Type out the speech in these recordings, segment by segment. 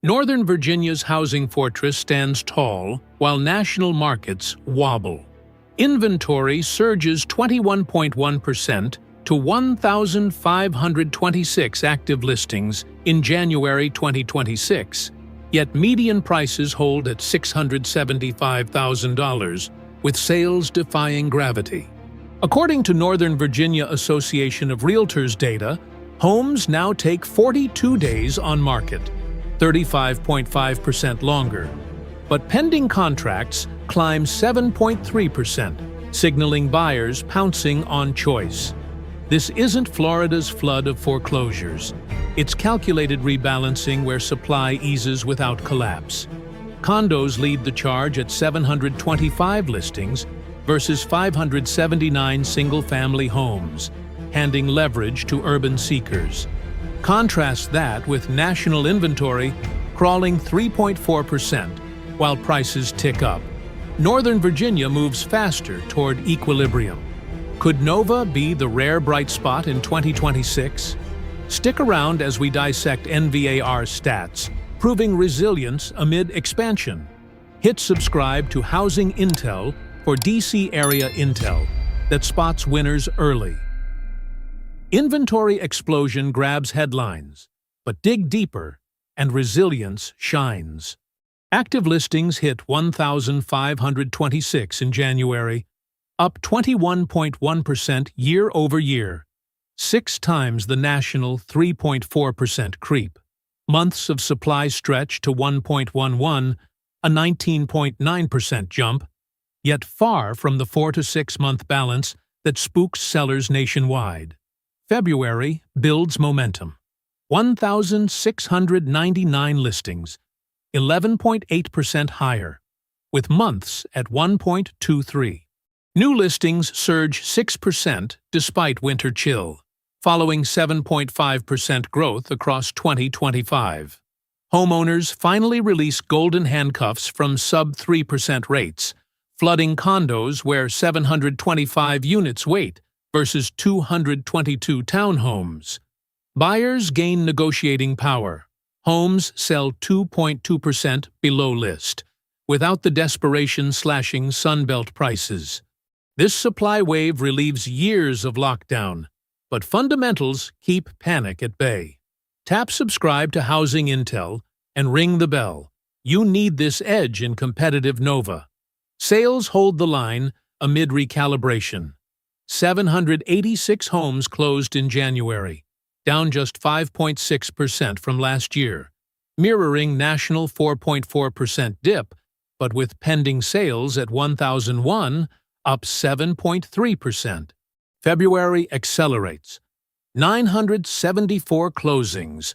Northern Virginia's housing fortress stands tall, while national markets wobble. Inventory surges 21.1% to 1,526 active listings in January 2026, yet median prices hold at $675,000, with sales defying gravity. According to Northern Virginia Association of Realtors data, homes now take 42 days on market, 35.5% longer. But pending contracts climb 7.3%, signaling buyers pouncing on choice. This isn't Florida's flood of foreclosures. It's calculated rebalancing where supply eases without collapse. Condos lead the charge at 725 listings versus 579 single-family homes, handing leverage to urban seekers. Contrast that with national inventory crawling 3.4%, while prices tick up. Northern Virginia moves faster toward equilibrium. Could Nova be the rare bright spot in 2026? Stick around as we dissect NVAR stats, proving resilience amid expansion. Hit subscribe to Housing Intel for DC area intel that spots winners early. Inventory explosion grabs headlines, but dig deeper, and resilience shines. Active listings hit 1,526 in January, up 21.1% year over year, 6 times the national 3.4% creep. Months of supply stretch to 1.11, a 19.9% jump, yet far from the 4 to 6 month balance that spooks sellers nationwide. February builds momentum. 1,699 listings, 11.8% higher, with months at 1.23. New listings surge 6% despite winter chill, following 7.5% growth across 2025. Homeowners finally release golden handcuffs from sub-3% rates, flooding condos where 725 units wait versus 222 townhomes. Buyers gain negotiating power. Homes sell 2.2% below list, without the desperation slashing Sunbelt prices. This supply wave relieves years of lockdown, but fundamentals keep panic at bay. Tap subscribe to Housing Intel and ring the bell. You need this edge in competitive Nova. Sales hold the line amid recalibration. 786 homes closed in January, down just 5.6% from last year, mirroring national 4.4% dip, but with pending sales at 1,001, up 7.3%. February accelerates. 974 closings,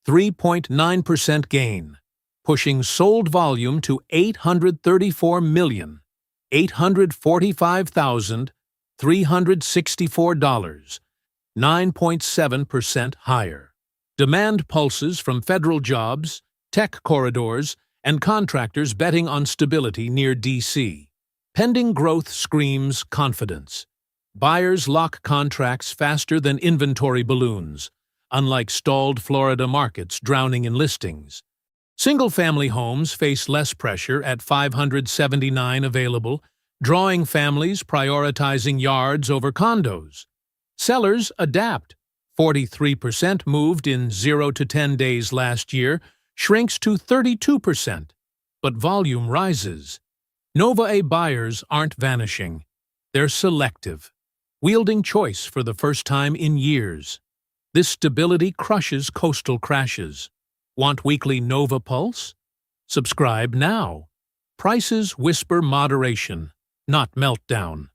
3.9% gain, pushing sold volume to 834,845,364, 9.7% higher. Demand pulses from federal jobs, tech corridors, and contractors betting on stability near D.C. Pending growth screams confidence. Buyers lock contracts faster than inventory balloons, unlike stalled Florida markets drowning in listings. Single-family homes face less pressure at 579 available, drawing families prioritizing yards over condos. Sellers adapt. 43% moved in 0 to 10 days last year, shrinks to 32%, but volume rises. Nova A buyers aren't vanishing. They're selective, wielding choice for the first time in years. This stability crushes coastal crashes. Want weekly Nova Pulse? Subscribe now. Prices whisper moderation, not meltdown.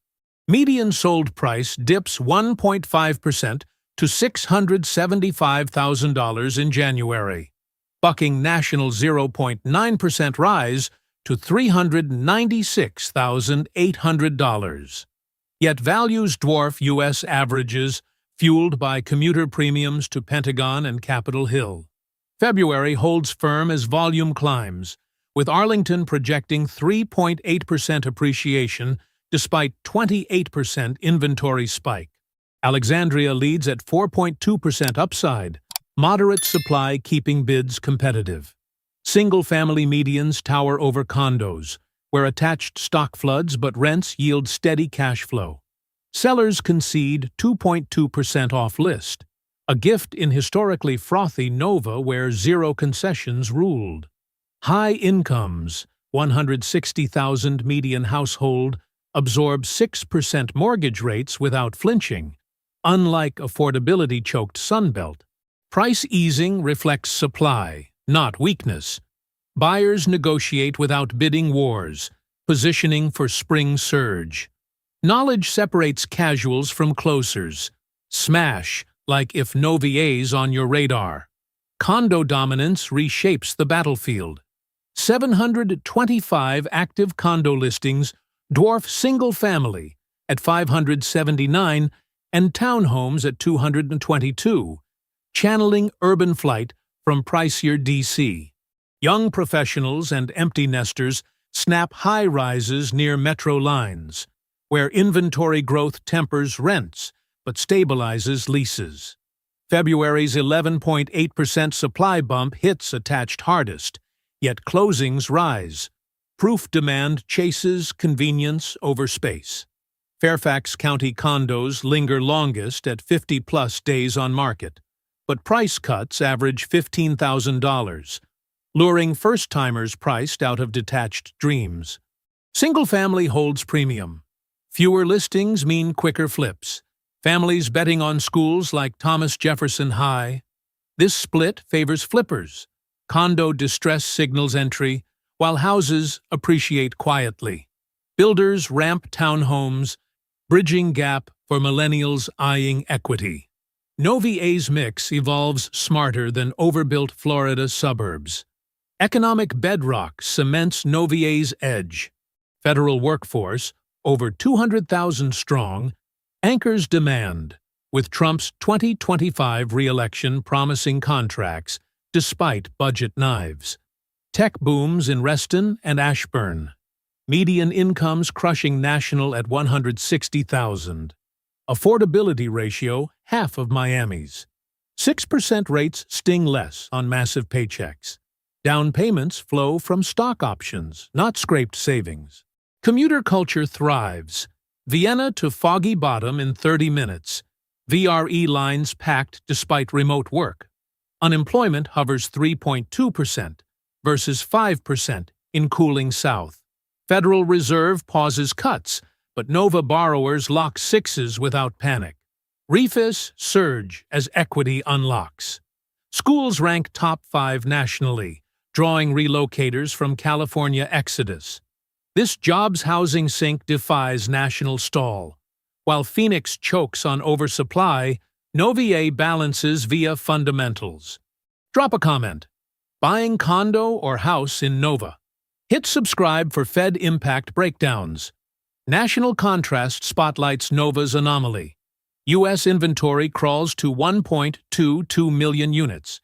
Median sold price dips 1.5% to $675,000 in January, bucking national 0.9% rise to $396,800. Yet values dwarf U.S. averages, fueled by commuter premiums to Pentagon and Capitol Hill. February holds firm as volume climbs, with Arlington projecting 3.8% appreciation despite 28% inventory spike. Alexandria leads at 4.2% upside, moderate supply keeping bids competitive. Single-family medians tower over condos, where attached stock floods but rents yield steady cash flow. Sellers concede 2.2% off list, a gift in historically frothy Nova where zero concessions ruled. High incomes, 160,000 median household, absorb 6% mortgage rates without flinching, unlike affordability-choked Sunbelt. Price easing reflects supply, not weakness. Buyers negotiate without bidding wars, positioning for spring surge. Knowledge separates casuals from closers. Smash, like if no VA's on your radar. Condo dominance reshapes the battlefield. 725 active condo listings dwarf single-family at 579 and townhomes at 222, channeling urban flight from pricier DC. Young professionals and empty nesters snap high rises near metro lines, where inventory growth tempers rents but stabilizes leases. February's 11.8% supply bump hits attached hardest, yet closings rise. Proof demand chases convenience over space. Fairfax County condos linger longest at 50-plus days on market, but price cuts average $15,000, luring first-timers priced out of detached dreams. Single-family holds premium. Fewer listings mean quicker flips. Families betting on schools like Thomas Jefferson High. This split favors flippers. Condo distress signals entry, while houses appreciate quietly. Builders ramp townhomes, bridging gap for millennials eyeing equity. NoVA's mix evolves smarter than overbuilt Florida suburbs. Economic bedrock cements NoVA's edge. Federal workforce, over 200,000 strong, anchors demand, with Trump's 2025 re-election promising contracts despite budget knives. Tech booms in Reston and Ashburn. Median incomes crushing national at 160,000. Affordability ratio half of Miami's. 6% rates sting less on massive paychecks. Down payments flow from stock options, not scraped savings. Commuter culture thrives. Vienna to Foggy Bottom in 30 minutes. VRE lines packed despite remote work. Unemployment hovers 3.2% versus 5% in cooling South. Federal Reserve pauses cuts, but Nova borrowers lock sixes without panic. Refis surge as equity unlocks. Schools rank top 5 nationally, drawing relocators from California exodus. This jobs housing sink defies national stall. While Phoenix chokes on oversupply, NoVA balances via fundamentals. Drop a comment. Buying condo or house in Nova. Hit subscribe for Fed impact breakdowns. National Contrast spotlights Nova's anomaly. U.S. inventory crawls to 1.22 million units,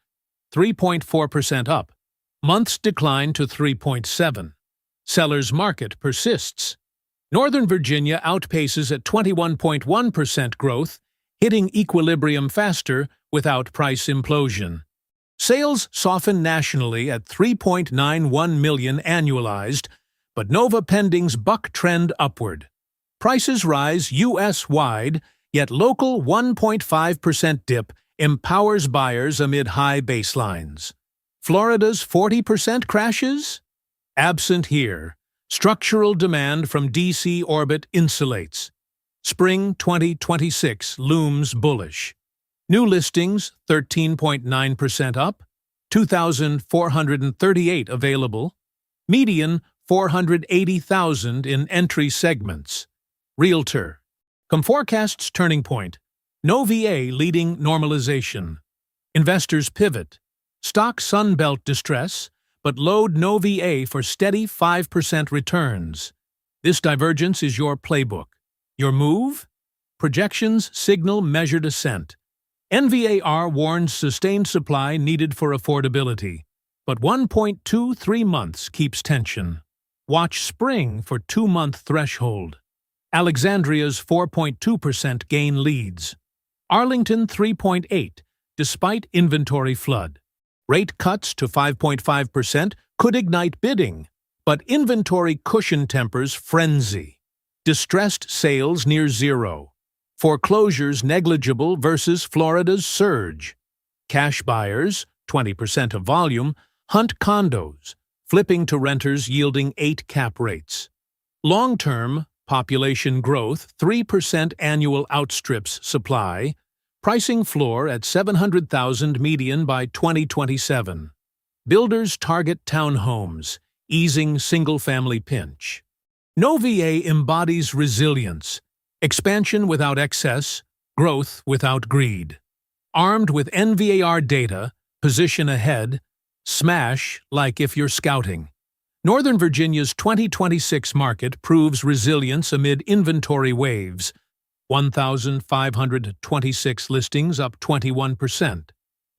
3.4% up. Months decline to 3.7. Sellers' market persists. Northern Virginia outpaces at 21.1% growth, hitting equilibrium faster without price implosion. Sales soften nationally at 3.91 million annualized, but Nova pendings buck trend upward. Prices rise U.S.-wide, yet local 1.5% dip empowers buyers amid high baselines. Florida's 40% crashes? Absent here. Structural demand from DC orbit insulates. Spring 2026 looms bullish. New listings 13.9% up, 2,438 available. Median 480,000 in entry segments. Realtor. Comforecast's turning point. NoVA leading normalization. Investors pivot. Stock Sunbelt distress, but load NoVA for steady 5% returns. This divergence is your playbook. Your move? Projections signal measured ascent. NVAR warns sustained supply needed for affordability, but 1.23 months keeps tension. Watch spring for 2-month threshold. Alexandria's 4.2% gain leads. Arlington 3.8, despite inventory flood. Rate cuts to 5.5% could ignite bidding, but inventory cushion tempers frenzy. Distressed sales near zero. Foreclosures negligible versus Florida's surge. Cash buyers, 20% of volume, hunt condos, flipping to renters yielding 8 cap rates. Long-term, population growth 3% annual outstrips supply, pricing floor at 700,000 median by 2027. Builders target townhomes, easing single-family pinch. NoVA embodies resilience, expansion without excess, growth without greed. Armed with NVAR data, position ahead, smash like if you're scouting. Northern Virginia's 2026 market proves resilience amid inventory waves. 1,526 listings up 21%.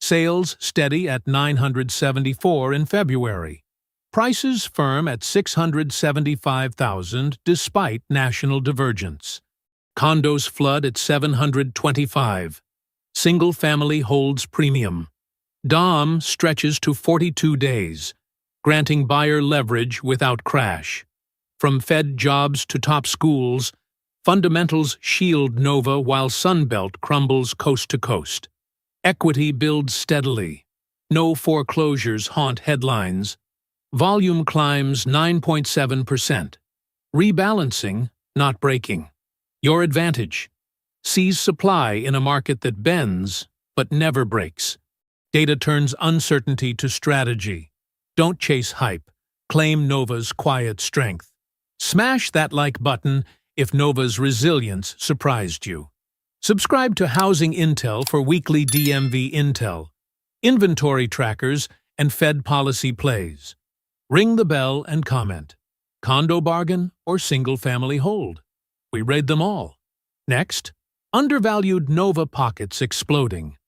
Sales steady at 974 in February. Prices firm at $675,000 despite national divergence. Condos flood at 725. Single family holds premium. DOM stretches to 42 days, granting buyer leverage without crash. From Fed jobs to top schools, fundamentals shield Nova while Sunbelt crumbles coast to coast. Equity builds steadily. No foreclosures haunt headlines. Volume climbs 9.7%. Rebalancing, not breaking. Your advantage. Seize supply in a market that bends, but never breaks. Data turns uncertainty to strategy. Don't chase hype. Claim Nova's quiet strength. Smash that like button if Nova's resilience surprised you. Subscribe to Housing Intel for weekly DMV intel, inventory trackers, and Fed policy plays. Ring the bell and comment. Condo bargain or single-family hold? We rate them all. Next, undervalued Nova pockets exploding.